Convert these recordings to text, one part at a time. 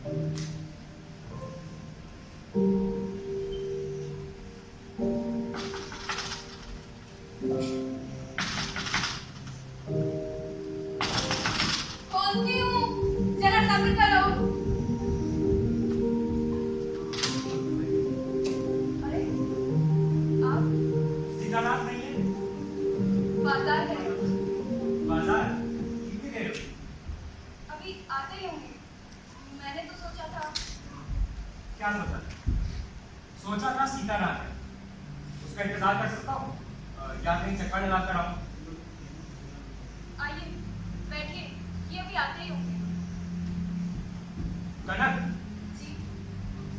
खोलती हूँ, जरा सब्र करो। अरे, आप सीतानाथ नहीं है? बाजार गए? बाजार कितनी देर हुई? अभी आते ही होंगे। मैंने तो सोचा था। क्या सोचा था? सोचा था सीतानाथ है, उसका इंतजार कर सकता हूँ या कहीं चक्कर लगा कर आऊँ? आइए, बैठिए, ये अभी आते ही होंगे। कनक, जी।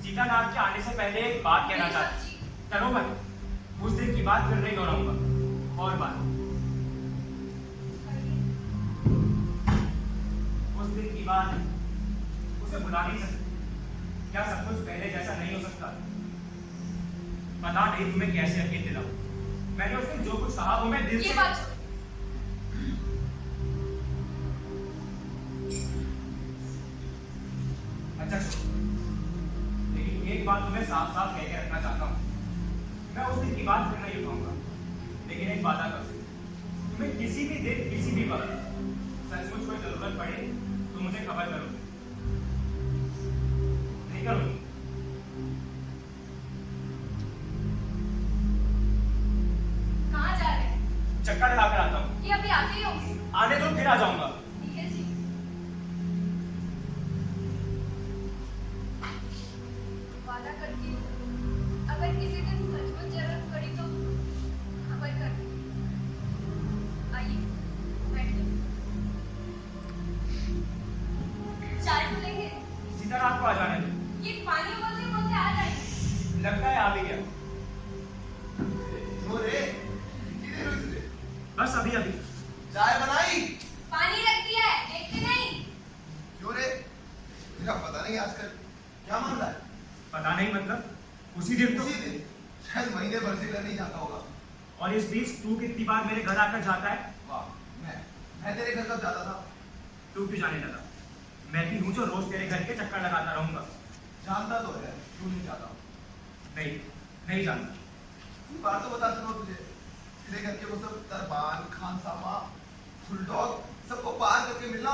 सीतानाथ के आने से पहले एक बात कहना मेरी चाहता सब्जी। हूँ। करो मत, उस दिन की बात फिर नहीं दोहराऊंगा। और बात, कहिए। उस दिन की बात उसे भुला नहीं सकती। क्या सब कुछ पहले जैसा नहीं हो सकता? पता नहीं तुम्हें कैसे यकीन दिलाऊं। मैंने उस दिन जो कुछ कहा वो मैं दिल ये से। बात छोड़ो। अच्छा छोड़ो, लेकिन एक बात तुम्हें साफ साफ कह के रखना चाहता हूँ। मैं उस दिन की बात फिर नहीं उठाऊंगा, लेकिन एक वादा कर सकता हूं, तुम्हें किसी भी दिन किसी भी वक्त सचमुच कोई जरूरत पड़े तो मुझे खबर करो। नहीं करोगी? कहाँ जा रहे हैं? चक्कर लगा कर आता हूँ। ये अभी आते ही होंगे। आने दो, फिर आ जाऊंगा। ठीक है जी। वादा करती हूँ, अगर किसी दिन सचमुच जरूरत पड़ी तो खबर कर। आइए, बैठिए। चाय तो लेंगे? सीताराम को आ जाने दो। ये पानी बोलते बोलते आ जाएंगे। लगता है आ भी गया। क्यों रे? कितनी देर हुई तुझे? बस अभी अभी। चाय बनाई? पानी रख दिया है, देखते नहीं? क्यों रे? तेरा पता नहीं आजकल क्या मामला है? पता नहीं मतलब उसी दिन तो। उसी दिन शायद महीने भर से घर नहीं जाता होगा। और इस बीच तू कितनी बार मेरे घर आकर जाता है? वाह, मैं तेरे घर कब जाता था? तू क्यों जाने लगा? मैं भी हूं जो रोज तेरे घर के चक्कर लगाता रहूंगा। जानता तो है क्यों नहीं जाता। नहीं, नहीं जानता। तू बात तो बता सुनो तुझे। तेरे घर के वो सब दरबान, खानसामा, बुलडॉग सबको पार करके मिलना,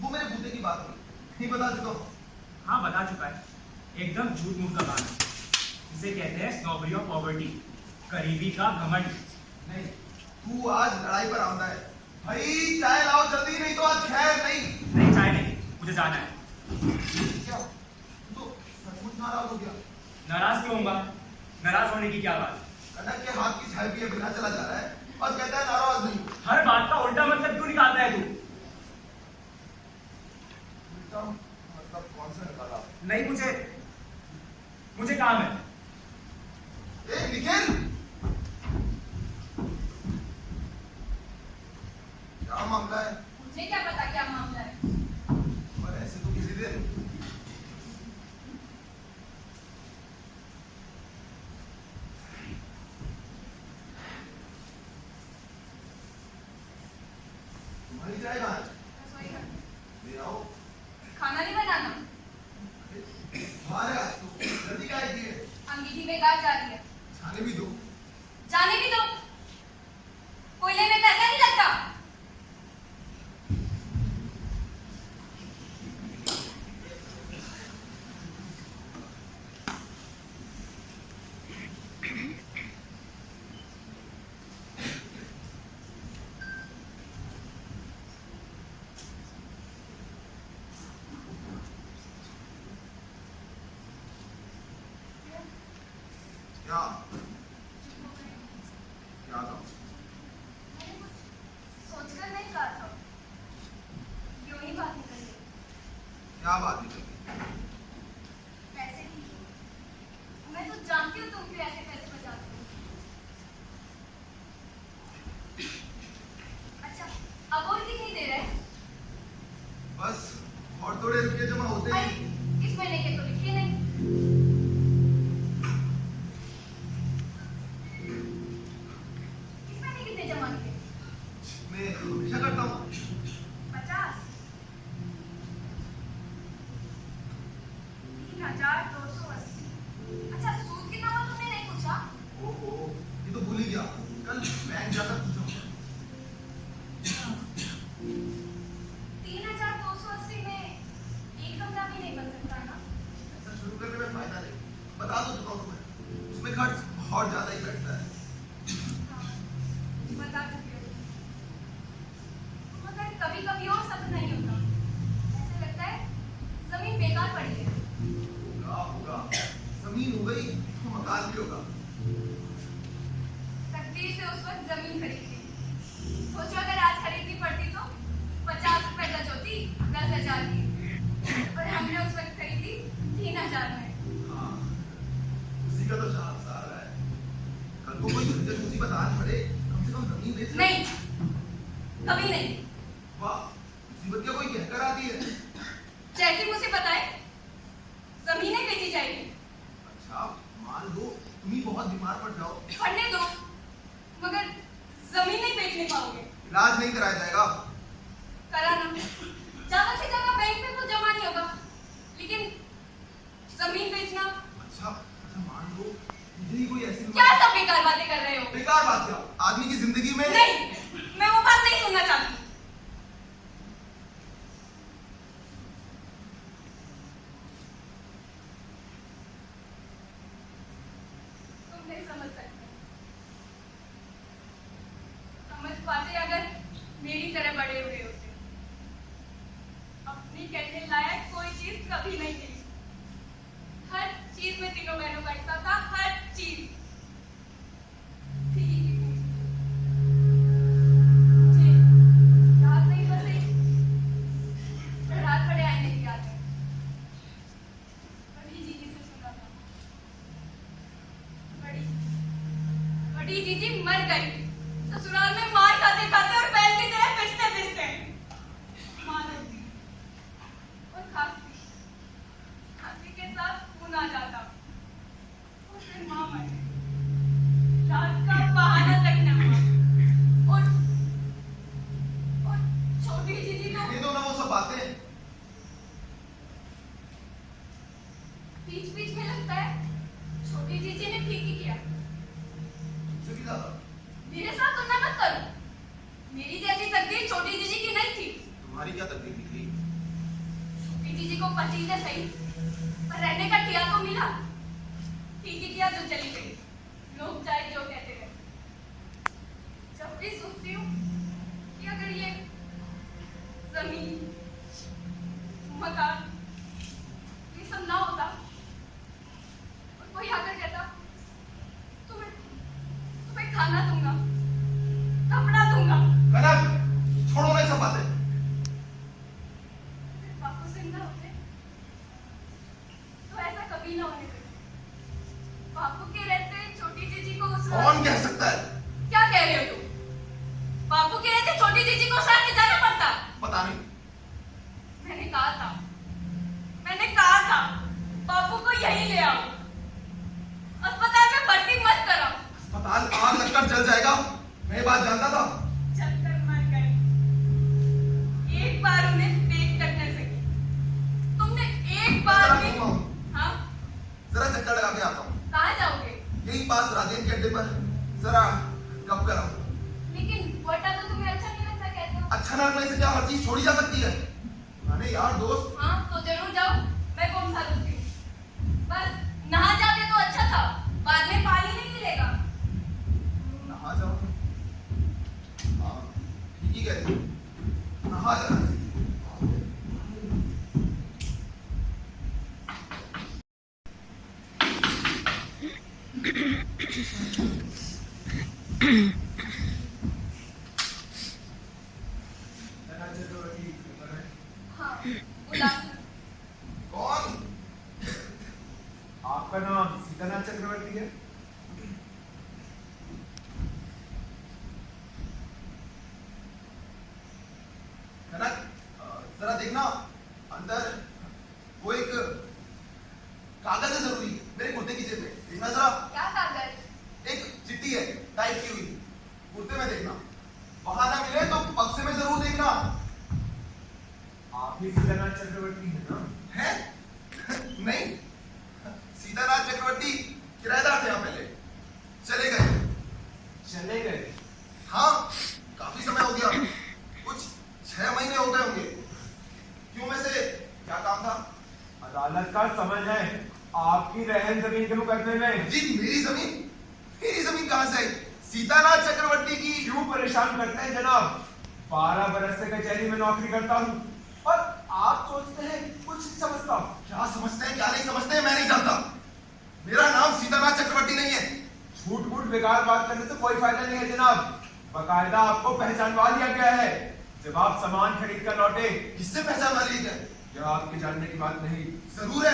वो मेरे बूते की बात हुई। नहीं बता चुका हूँ? हाँ बता चुका है। एकदम झूठ मूठ का गाना। इसे कहते हैं स्नोबरी ऑफ पॉवर्टी, गरीबी का घमंड। नहीं, तू आज लड़ाई पर आंदा है। भाई चाय लाओ जल्दी, नहीं तो आज खैर नहीं। नहीं चाय नहीं, मुझे जाना है। क्या? तू तो सचमुच नाराज हो गया। नाराज क्यों होऊंगा? नाराज होने की क्या बात? कनक के हाथ की चाय पिए बिना चला जा रहा है और कहता है नाराज नहीं। हर बात का उल्टा मतलब क्यों निकालता है तू? उल्टा मतलब कौन सा निकाला? नहीं, मुझे काम है। ए निखिल, क्या मामला है? मुझे क्या पता क्या मामला है? और ऐसे तो किसी दिन तुम्हारी चाय कहाँ है? रसोई घर। ले आओ। खाना नहीं बनाना? बाहर है आज तो, जल्दी क्या है? अंगीठी बेकार जा रही है। जाने भी दो। जाने भी दो। कोयले में पैसा नहीं लगता। क्या? क्या था? मैंने कुछ सोचकर नहीं कहा था। यूं ही बात निकल गई। क्या बात निकल गई? पैसे की। मैं तो जानती हूँ तुम क्यों ऐसे पैसे बचाते हो। अच्छा, अब और कितनी देर है? बस और थोड़े रुपये जमा होते अरे, ही। इस महीने के तो लिखे नहीं। इस महीने कितने जमा किए? मैं हमेशा करता हूँ। 50। 3,280। अच्छा, सूद कितना हुआ तुमने नहीं पूछा? ओहो, ये तो भूल ही गया। कल बैंक जाकर पूछूंगा। 3,280 में एक कमरा भी नहीं बन सकता ना? ऐसा शुरू करने में फायदा नहीं। बता दो चुका हूं तुम्हें। उसमें खर्च बहुत ज्यादा ही बैठता है। हाँ, बता चुके हो। मगर कभी कभी और सब नहीं होता। ऐसे लगता है जमीन बेकार पड़ी है। होगा। जमीन हो गई तो मकान भी होगा। तकदीर से उस वक्त जमीन खरीदी। सोचो अगर आज खरीदनी पड़ती तो 50 रुपए गज होती 10,000 की, और हमने उस वक्त खरीदी 3,000 में। हाँ, उसी का तो सहारा है। कल को कोई झंझट मुसीबत आ पड़े, कम से कम जमीन बेच ले। नहीं, कभी नहीं। वाह, मुसीबत क्या कोई कहकर आती है? जैसी मुसीबत आए जमीनें बेची जाएगी। अच्छा, मान लो तुम ही बहुत बीमार पड़ जाओ, पढ़ने दो, मगर जमीन नहीं बेच नहीं पाओगे। इलाज नहीं कराया जाएगा। कराना ज्यादा से ज्यादा बैंक में कुछ जमा नहीं होगा, लेकिन जमीन बेचना। अच्छा, मान लो मुझे ही कोई ऐसी क्या सब बेकार बातें कर रहे हो? बेकार बात क्या? आदमी की जिंदगी में नहीं, मैं वो बात नहीं सुनना चाहती। तुम नहीं समझ सकते। समझ पाते अगर मेरी तरह बड़े हुए होते। अपनी कहने लायक कोई चीज कभी नहीं थी। हर चीज में तीनों बहनों का हिस्सा था, हर चीज थी। जी, याद नहीं बस एक रात बड़े आए नहीं याद है। बड़ी जीजी से सुना था। बड़ी जीजी मर गई ससुराल में मार खाते खाते और बैल की तरह पिसते पिसते। मां लगती और खांसती, खांसी के साथ खून आ जाता, और फिर मां मर गई। रात का बहाना तक न हुआ। और छोटी जीजी तो ये दो ना वो सब बातें। बीच बीच में लगता है छोटी जीजी ने ठीक ही किया। तुमसे भी ज्यादा। मेरे साथ तुलना मत करो। मेरी जैसी तकदीर छोटी जीजी की नहीं थी। तुम्हारी क्या तकलीफ निकली? छोटी जीजी को पसीने सही पर रहने का ठिया तो मिला। ठीक ही किया जो चली गई। लोग चाहे जो कहते रहे। जब भी सोचती हूँ कि अगर ये जमीन, मकान, ये सब ना होता और कोई आकर कहता तुम्हें खाना दूंगा, कपड़ा दूंगा, कनक, छोड़ो ना ये सब बातें। अगर बापू जिंदा होते तो ऐसा कभी ना होने देते। बापू के रहते छोटी जीजी को उस कौन कह सकता है? क्या कह रहे हो तुम? बापू के रहते छोटी जीजी को उस रात जाना पड़ता। पता नहीं। मैंने कहा था बापू को यहीं ले आओ। अस्पताल में भर्ती मत कराओ। अस्पताल आग लगकर जल जाएगा, मैं ये बात जानता था। चलकर मर गए। एक बार उन्हें देख तक न सकी। तुमने एक बार भी। हाँ, जरा चक्कर लगा के आता हूँ। कहाँ जाओगे? यही पास राजेंद्र के अड्डे पर जरा गप कराऊं। लेकिन वोटा तो तुम्हें अच्छा नहीं लगता कहते हो। अच्छा ना लगने से क्या हर चीज छोड़ी जा सकती है? अरे यार दोस्त, हाँ तो जरूर जाओ, मैं कौन सा रुकती हूँ। बस नहा जाते तो अच्छा था, बाद में पानी नहीं मिलेगा। नहा जाओ। हाँ, ठीक ही कहती हूँ। नहा जाना। हाँ, गुलाब। कौन? आपका नाम सीतानाथ चक्रवर्ती है? कनक, जरा देखना अंदर वो एक कागज है जरूरी, मेरे कुर्ते की जेब में। देखना जरा। क्या कागज? एक चिट्ठी है टाइप की हुई, कुर्ते में देखना। वहां ना मिले तो बक्से में जरूर देखना। आप ही सीतानाथ चक्रवर्ती है ना? है? नहीं, अदालत का समझ है आपकी रहन जमीन के मुकदमे में। जी मेरी जमीन कहां से आई? सीतानाथ चक्रवर्ती की। क्यों परेशान करते हैं जनाब? 12 बरस से कचहरी में नौकरी करता हूँ और आप सोचते हैं कुछ समझता हूँ। क्या समझते हैं क्या नहीं समझते हैं मैं नहीं जानता। मेरा नाम सीतानाथ चक्रवर्ती नहीं है। झूठ मूठ बेकार बात करने से कोई फायदा नहीं है जनाब। बकायदा आपको पहचानवा लिया गया है जब आप सामान खरीद कर लौटे। किससे पहचानवा लिया गया? यह आपके जानने की बात नहीं। जरूर है।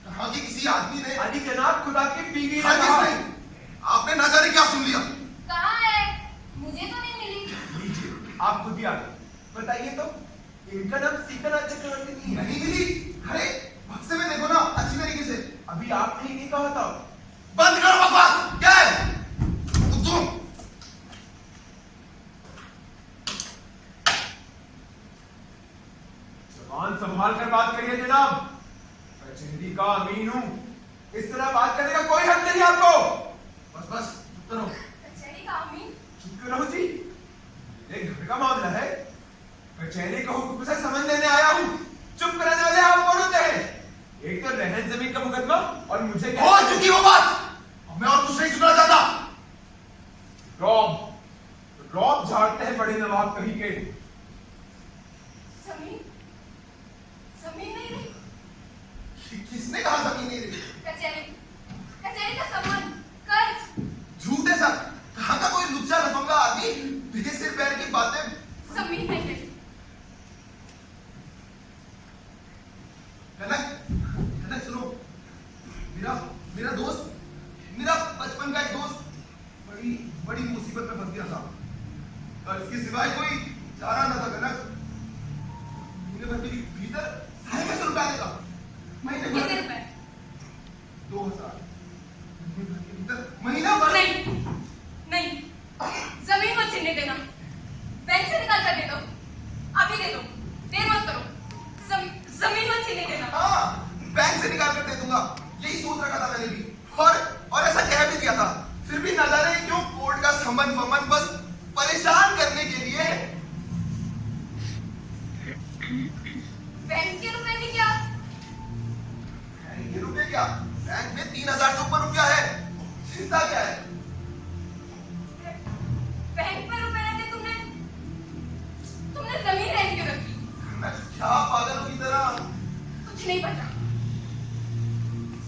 कहाँ की किसी आदमी ने। अली जनाब खुदा की बीवी ने हाँ, कहा। किसने? आपने ना जाने क्या सुन लिया? कहाँ है? मुझे तो नहीं मिली। लीजिए आप खुद ही आ गए। बताइए तो इनका नाम सीतानाथ चक्रवर्ती नहीं है? नहीं मिली। अरे बक्से में देखो ना अच्छी तरीके से। अभी आपने नहीं कहा था। बंद करो बकवास। क्या है? तुम जबान संभाल कर बात करिए जनाब। कचहरी का अमीन हूँ। इस तरह बात करने का कोई हक नहीं आपको। बस चुप करो। कचहरी का अमीन? चुप क्यों रहो जी? ये घर का मामला है। कचहरी का हुक्म से समन लेने आया हूँ। चुप कराने वाले आप कौन होते हैं? एक तो रहन जमीन का मुकदमा और मुझे हो चुकी वो बात। अब मैं और कुछ नहीं सुनना चाहता। रौब झाड़ते हैं बड़े नवाब कहीं के। जमीन? जमीन नहीं रही। किसने कहा जमीन नहीं रही? कचहरी का सामान, कर्ज। झूठ है सर। कहाँ का कोई लुच्चा लफंगा आदमी बिना सिर पैर की बातें। जमीन नहीं रही। कनक सुनो। मेरा दोस्त, मेरा बचपन का एक दोस्त बड़ी मुसीबत में फंस गया था और इसके सिवाय कोई चारा न था। कनक महीने भर के भीतर 500 रुपया देगा। महीने भर कितने रुपए? 2000 महीने भर के भीतर। महीना भर नहीं, जमीन मत छीनने देना। बैंक से निकाल कर दे दो। अभी दे दो, देर मत करो। जमीन मत छीनने देना। हाँ, बैंक से निकाल कर दे दूंगा। यही सोच रखा था मैंने भी और ऐसा कह भी दिया था। फिर भी न जाने क्यों कोर्ट का समन बस परेशान करने के लिए। बैंक के रुपए भी क्या? ये रुपये क्या? बैंक में 3000 से ऊपर रुपया है। चिंता क्या है? बैंक में रुपए रहते तुमने जमीन रेंट क्यों रखी? मैं क्या पागलों की तरह। कुछ नहीं बचा।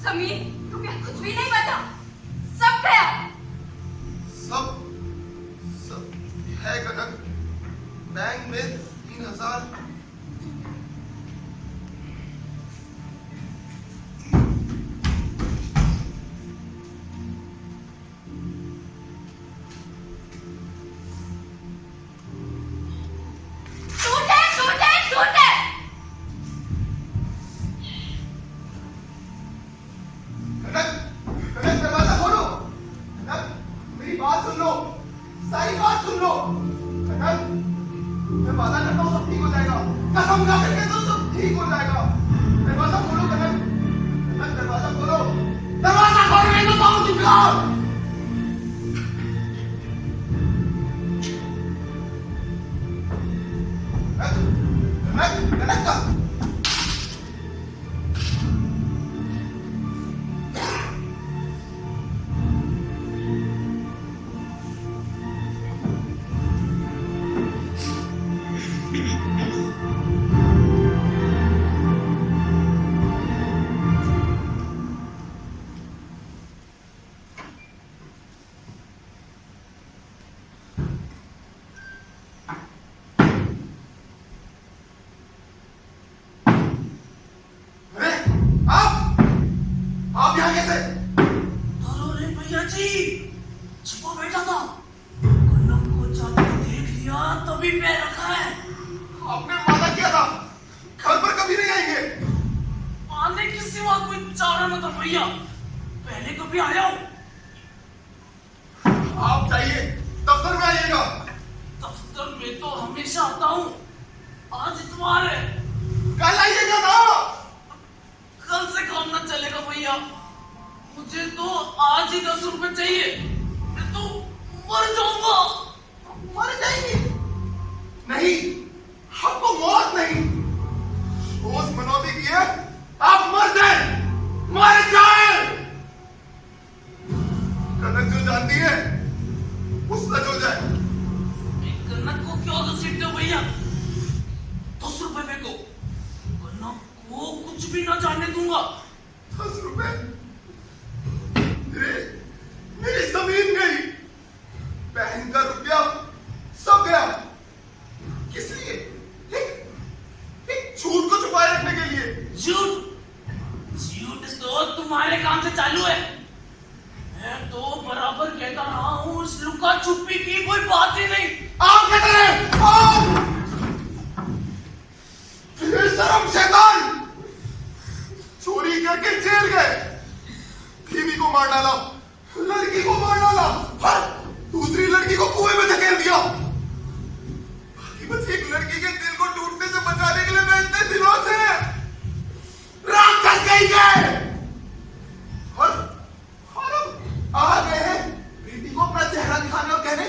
जमीन, रुपया कुछ भी नहीं बचा। सब गया। सब है कनक। बैंक में 3000। सारी बात सुन लो। मैं वादा करता हूँ सब ठीक हो जाएगा। कसम खा करके तो सब ठीक हो जाएगा। दरवाजा खोलो कनक। दरवाजा खोलो। दरवाजा खोल के तो बहुत चुका। कनक का आप यहाँ कैसे? अरे भैया जी, छुपा बैठा था। कनक को जाके देख लिया तभी पैर रखा है। आपने वादा किया था घर पर कभी नहीं आएंगे। आने के सिवा कोई चारा न था भैया। पहले कभी आया हूँ। आप जाइए दफ्तर में आइएगा। दफ्तर में तो हमेशा आता हूँ। आज इतवार है। कल आइएगा ना। कल से काम न चलेगा भैया। मुझे तो आज ही 10 रुपए चाहिए। मैं तो मर जाऊंगा। मर जाएंगे? नहीं, आपको मौत नहीं, रोज मनौती की है। आप मर भी ना जाने दूंगा। 10 रुपए मेरी जमीन गई, बहन का रुपया सब गया। किस लिए? एक झूठ को छुपाए रखने के लिए। झूठ तो तुम्हारे काम से चालू है। मैं तो बराबर कहता रहा हूँ, उस लुका छुपी की कोई बात ही नहीं। आप कहते रहे, आप बेशरम शैतान, चोरी करके जेल गए, बीवी को मार डाला, लड़की को मार डाला, और दूसरी लड़की को कुएं में धकेल दिया। बस एक लड़की के दिल को टूटने से बचाने के लिए मैं इतने दिनों से राक्षस गई गए, और अब आ गए हैं बेटी को अपना चेहरा दिखाने और कहने,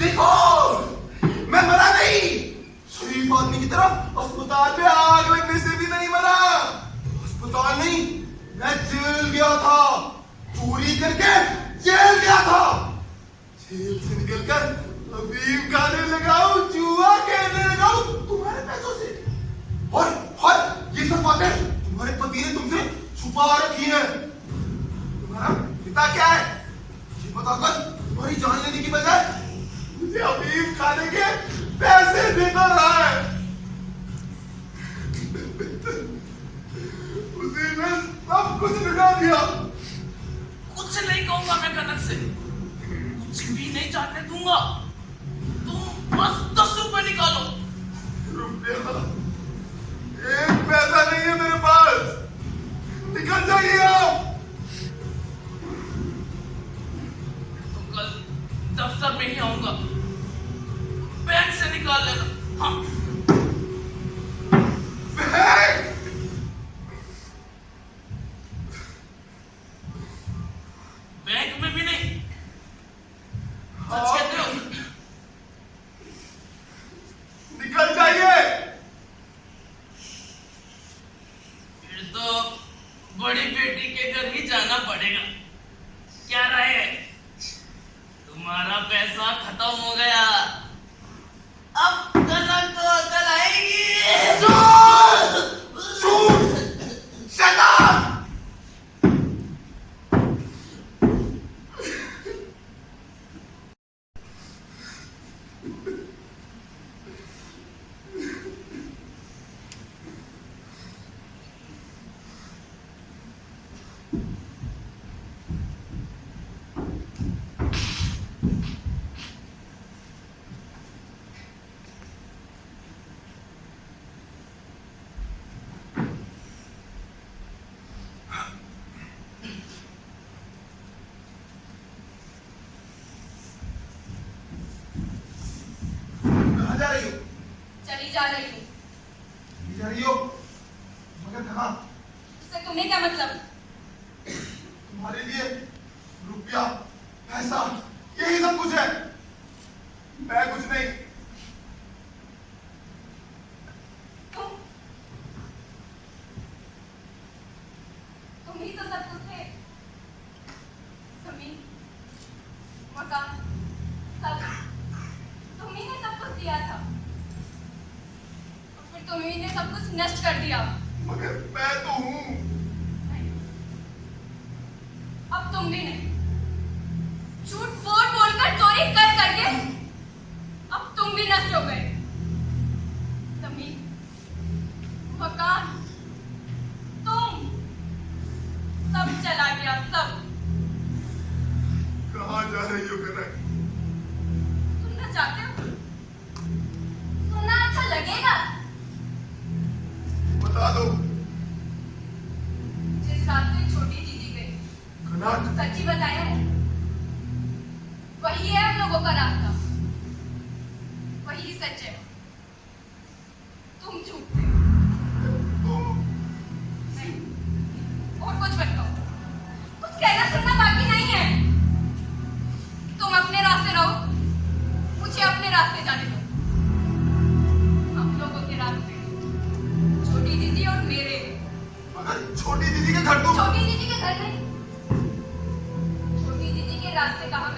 देखो मैं मरा नहीं, शरीफ आदमी की तरह अस्पताल में आग लगने से भी नहीं मरा। अस्पताल नहीं, मैं जेल गया था, चोरी करके जेल गया था। जेल से निकलकर अफीम खाने लगा हूं, जुआ खेलने लगा हूं तुम्हारे पैसों से, और ये सब बातें तुम्हारे पति ने तुमसे छुपा रखी है। तुम्हारा पिता क्या है ये बताकर तुम्हारी जान लेने की बजाय मुझे अफीम खाने के पैसे देता रहा है। उसी ने सब कुछ लुटा दिया। कुछ नहीं कहूंगा मैं कनक से, कुछ भी नहीं जाने दूंगा। तुम बस 10 रुपए निकालो। रुपया एक पैसा नहीं है मेरे पास, निकल जाइए आप। तो कल दफ्तर में ही आऊंगा, बैंक से निकाल लेना। हाँ, बैंक में भी नहीं। सच कहते हो? निकल जाइए। फिर तो बड़ी बेटी के घर ही जाना पड़ेगा। क्या राय है? तुम्हारा पैसा खत्म हो गया, अब कनक तो अकल आएगी। झूठ, शैतान। कहाँ जा रही हो? चली जा रही हूँ। नहीं जा रही हो, मगर कहाँ? इससे तुम्हें क्या मतलब? तुम्हारे लिए रुपया, पैसा, यही सब कुछ है, मैं कुछ नहीं। तुम ही तो सब कुछ थे। जमीन, मकान, सब तुम्ही ने सब कुछ दिया था, और फिर तुम्ही ने सब कुछ नष्ट कर दिया। मगर मैं तो हूँ। नहीं, अब तुम भी नहीं। झूठ बोल बोलकर, चोरी कर करके अब तुम भी नष्ट हो गए। जमीन, मकान, तुम, सब चला गया, सब। कहाँ जा रही हो कनक? सुनना चाहते हो? सुनना अच्छा लगेगा? बता दो। जिस रात में छोटी जीजी गई, कनक, सच्ची बताया है, वही है हम लोगों का रास्ता, वही सच है। तुम झूठ थे। नहीं, और कुछ मत कहो, कुछ कहना सुनना बाकी नहीं है। तुम अपने रास्ते रहो, मुझे अपने रास्ते जाने दो। हम लोगों के रास्ते, छोटी दीदी और मेरे। मगर छोटी दीदी के घर तो छोटी दीदी के घर नहीं, छोटी दीदी के रास्ते कहाँ